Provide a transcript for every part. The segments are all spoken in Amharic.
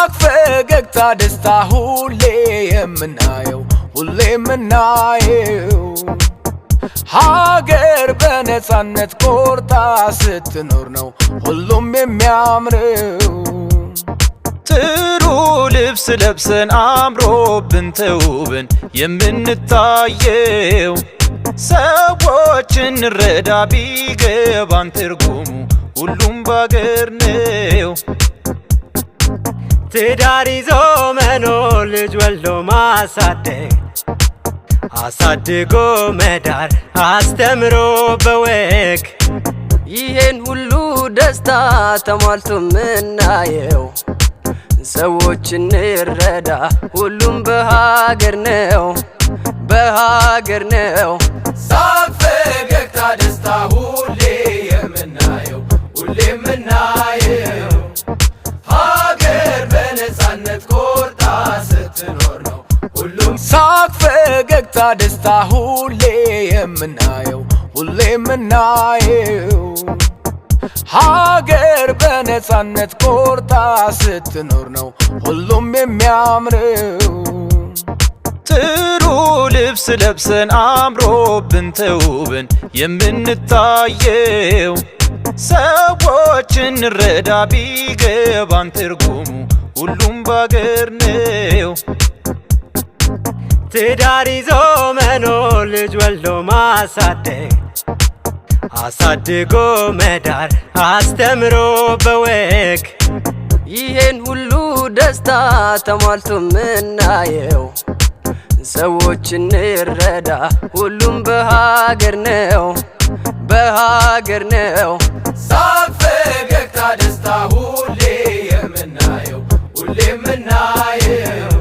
ሳቅ ፈገግታ ደስታ ሁሌ የምናየው ሁሌ የምናየው ሀገር በነፃነት ቆርጣ ስትኖር ነው ሁሉም የሚያምረው ጥሩ ልብስ ለብሰን አምሮብን ተውበን የምንታየው ሰዎችን እንረዳ ቢገባን ትርጉሙ ሁሉም ባገር ነው ትዳር ይዞ መኖር ልጅ ወልዶ ማሳደግ አሳድጎ መዳር አስተምሮ በወግ ይሄን ሁሉ ደስታ ተሟልቶ ምናየው ሰዎች እንረዳ ሁሉም በሀገር ነው በሀገር ነው ሳቅ ፈገግታ ደስታ ሁሌ የምናየው ሁሌ የምናየው ሀገር በነፃነት ቆርጣ ስትኖር ነው ሁሉም ሳቅ ፈገግታ ደስታ ሁሌ የምናየው ሁሌ የምናየው ሀገር በነፃነት ቆርጣ ስትኖር ነው ሁሉም የሚያምረው ጥሩ ልብስ ለብሰን አምሮብን ተውበን የምንታየው ሰዎችን እንረዳ ቢገባን ትርጉሙ ሁሉም ባገር ነው ትዳር ይዞ መኖር ልጅ ወልዶ ማሳደግ አሳድጎ መዳር አስተምሮ በወግ ይሄን ሁሉ ደስታ ተሟልቶ ምናየው ሰዎች እንረዳ ሁሉም በሀገር ነው በሀገር ነው ሳቅ ፈገግታ ደስታ ሁሌ የምናየው ሁሌ የምናየው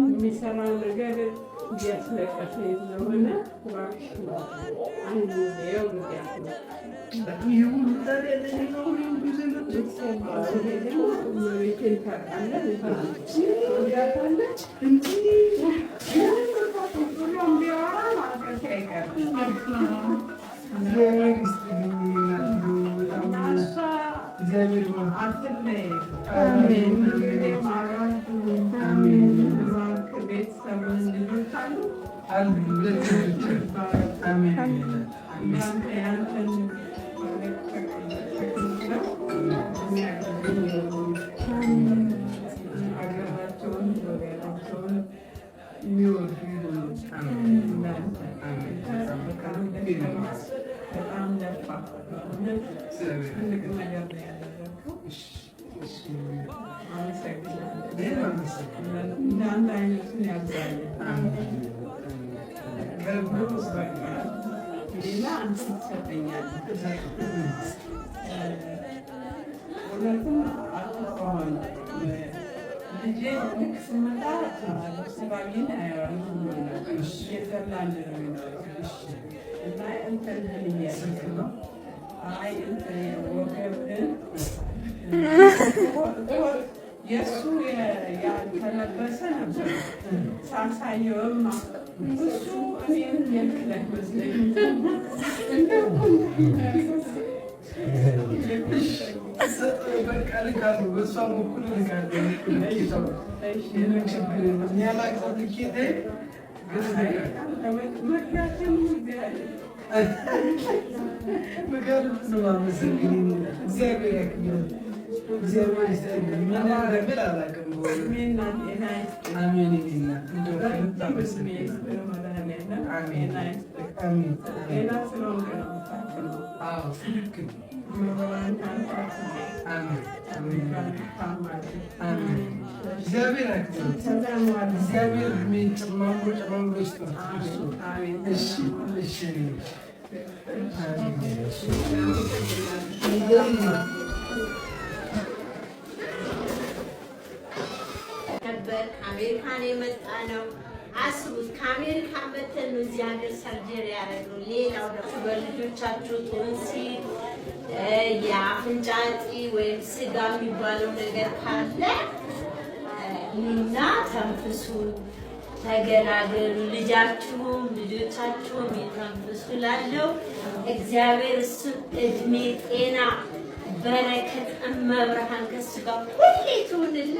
የሚሰራው ነገር እያስለቀሰኝ ስለሆነ የሱ ያልተለበሰ ነበር ሳሳየውማ እሱ እኔን የክለህ መስለኝ ከአሜሪካን የመጣ ነው። አስቡት ከአሜሪካን መተን ነው እዚህ ሀገር ሰርጀሪ ያደረግነው። ሌላው ደግሞ በልጆቻችሁ ቶንሲል የአፍንጫ እጢ ወይም ስጋ የሚባለው ነገር ካለ ኑና ተንፍሱ፣ ተገላገሉ። ልጆቻችሁም ይተንፍሱ። ላለው እግዚአብሔር እሱ እድሜ ጤና በረከት እመብርሃን ከሱ ጋር ሁሌ ትሁንልን።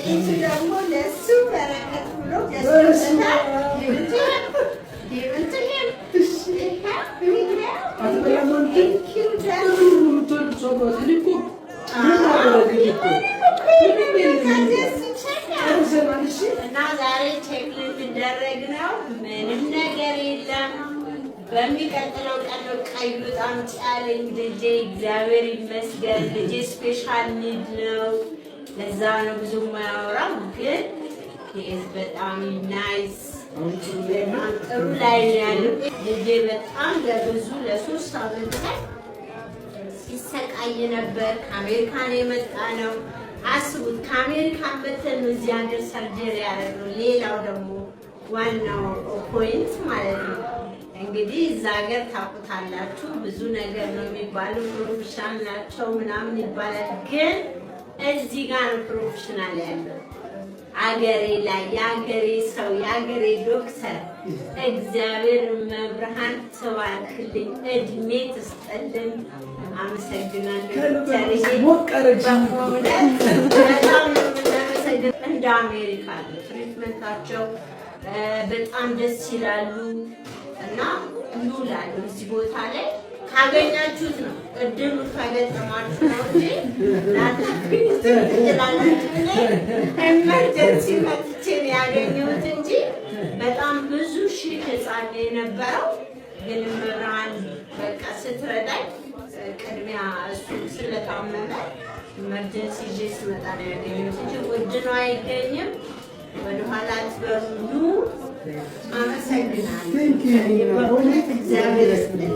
እሱ ደግሞ ለእሱ በረከት ብሎ ገዝቶታል። እና ዛሬ ቼክ ልንደረግ ነው። ምንም ነገር የለም። በሚቀጥለው ቀን ነው ቀይ በጣም ጫለኝ ልጄ። እግዚአብሔር ይመስገን። ልጄ ስፔሻል ኒድ ነው። ለዛ ነው ብዙ የማያወራው፣ ግን በጣም ናይስ ጥሩ ላይ ነው ያለው ልጄ። በጣም ለብዙ ለ3 ዓመት ሲሰቃይ ነበር። ከአሜሪካን የመጣ ነው። አስቡት ከአሜሪካን መተን ነው እዚህ ሀገር ሰርጀሪ ያደረግነው። ሌላው ደግሞ ዋናው ፖይንት ማለት ነው እንግዲህ እዛ ሀገር ታውቁታላችሁ፣ ብዙ ነገር ነው የሚባለው። ፕሮፌሽናል ናቸው ምናምን ይባላል፣ ግን እዚህ ጋር ነው ፕሮፌሽናል ያለው። አገሬ ላይ የአገሬ ሰው የአገሬ ዶክተር እግዚአብሔር መብርሃን ትባርክልኝ፣ እድሜ ትስጠልን። አመሰግናለሁ። እንደ አሜሪካ ትሪትመንታቸው በጣም ደስ ይላሉ እና ኑ እላለሁ። እዚህ ቦታ ላይ ካገኛችሁት ነው እድሉ ከገጠማችሁ ነው እንጂ ኤመርጀንሲ መጥቼ ነው ያገኘሁት እንጂ በጣም ብዙ ሺህ ህፃን የነበረው ግን መብርሃን በቃ ስትረዳኝ ቅድሚያ እሱ ስለታመመ ኤመርጀንሲ ይዤ ስመጣ ነው ያገኘሁት እንጂ ውድ ነው አይገኝም። ወደኋላ አትበሉ። አመሰግናለሁ። እግዚአብሔር ይስጥልኝ።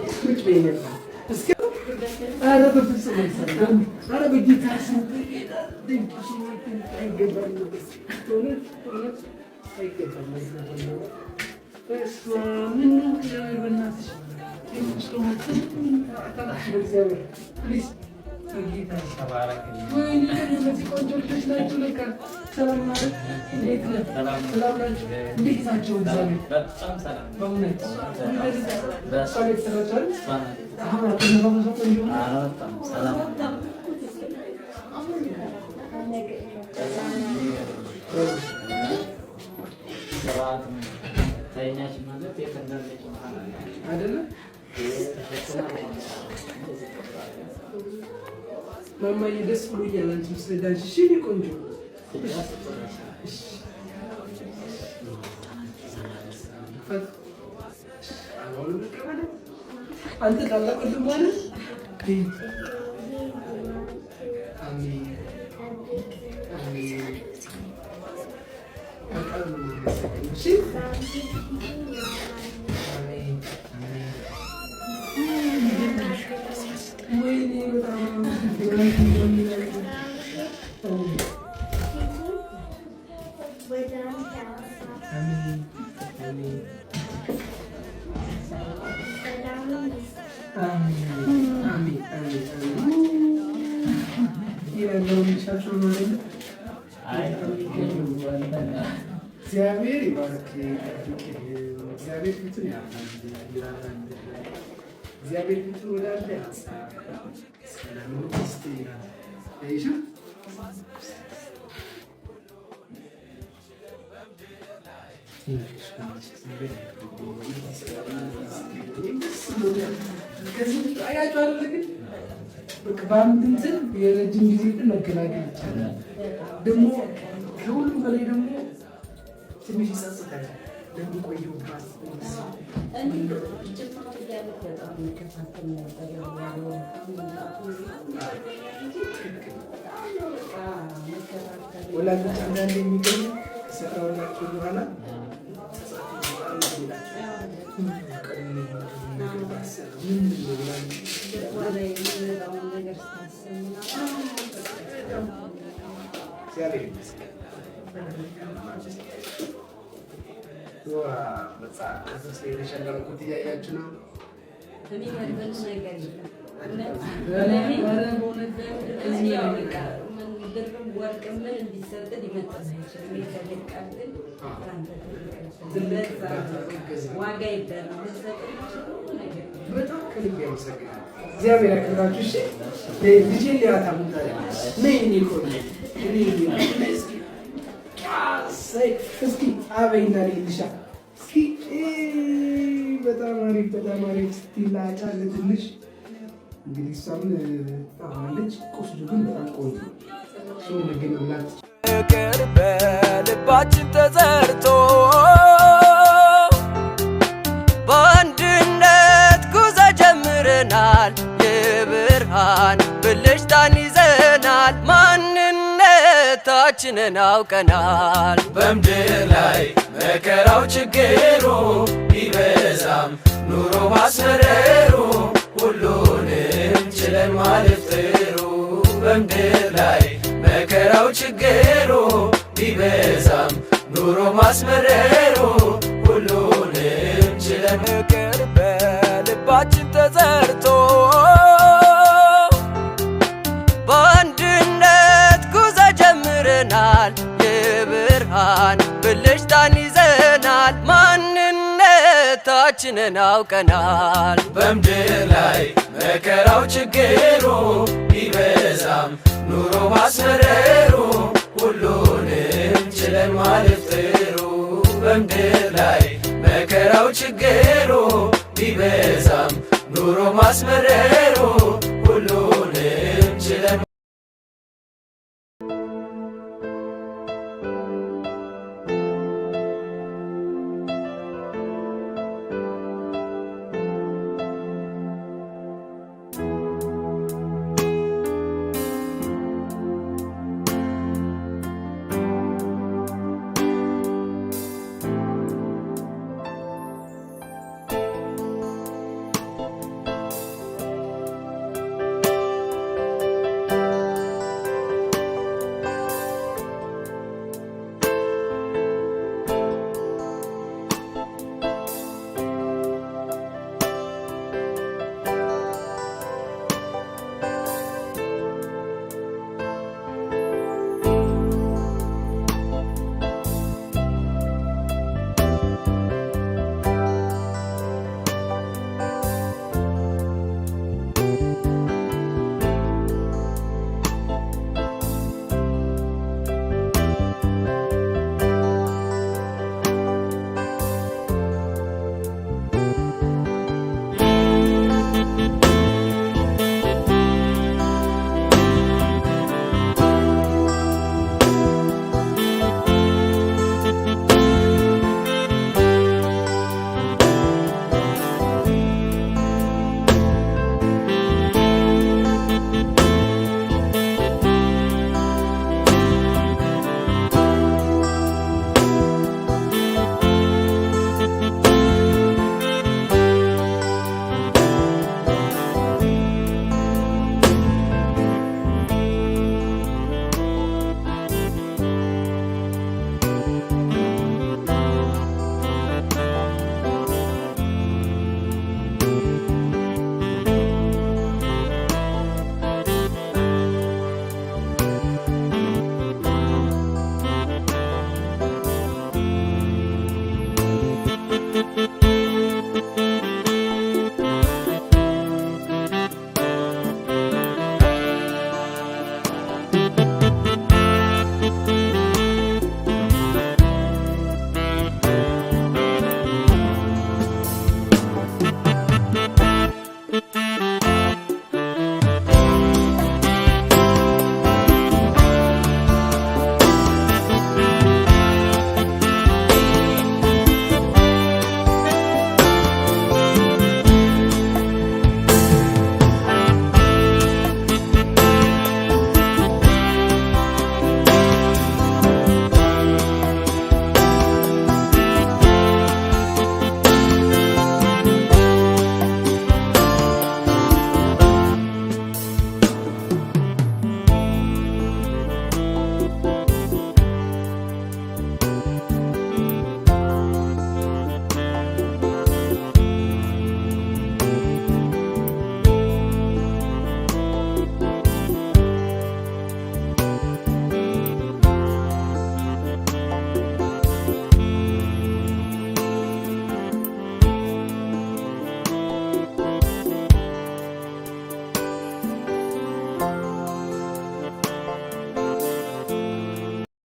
ማማዬ ደስ ብሎኛል። አንቺ ስለዳንሽ እሺ፣ ቆንጆ አንተ ታላቅ ወንድም ማለት አሜን አሜን። እሺ አሜን አሜን። ወይኔ በጣም እግዚአብሔር ይባርክ። እግዚአብሔር ፊቱን ያብራል። እግዚአብሔር ፊቱን ወዳለ በአንድ እንትን የረጅም ጊዜ መገላገል ይቻላል። ደግሞ ከሁሉም በላይ ደግሞ ትንሽ ይጸጽታል። ለሚቆየውባት ወላጆች አንዳንድ የሚገኙ ከሰራውላቸው በኋላ እግዚአብሔር ይመስገን። መጽሐፍ ቅዱስ ላይ የተሸለምኩት እያያችሁ ነው። በጣም ከልብ ያመሰግናል። እግዚአብሔር ያክብራችሁ። እሺ ልጄን ሊያታ ሙታለ ነይ እኔ እኮ ነኝ እስኪ አበይና ልልሻ እስኪ በጣም አሪፍ በጣም አሪፍ ስትላጫለ ትንሽ እንግዲህ እሷም አለች። ቁስሉ ግን በጣም ቆንጆ ሰው መገመላት ፍቅር በልባችን ተዘርቶ በአንድነት ጉዞ ጀምረናል። የብርሃን ብልጭታን ይዘናል። ማንነታችንን አውቀናል። በምድር ላይ መከራው ችግሩ ቢበዛም ኑሮ ማስመረሩ ሁሉንም ችለን ማለፍ ጥሩ። በምድር ላይ መከራው ችግሩ ቢበዛም ኑሮ ማስመረሩ ሁሉንም ችለን ፍቅር በልባችን ተዘርቶ በአንድነት ጉዞ ጀምረናል። የብርሃን ብልጭታን ይዘናል። ማንነታችንን አውቀናል። በምድር ላይ መከራው ችግሩ ቢበዛም ኑሮ ማስመረሩ ሁሉንም ችለን ማለፍ ጥሩ። በምድር ላይ መከራው ችግሩ ቢበዛም ኑሮ ማስመረሩ ሁሉ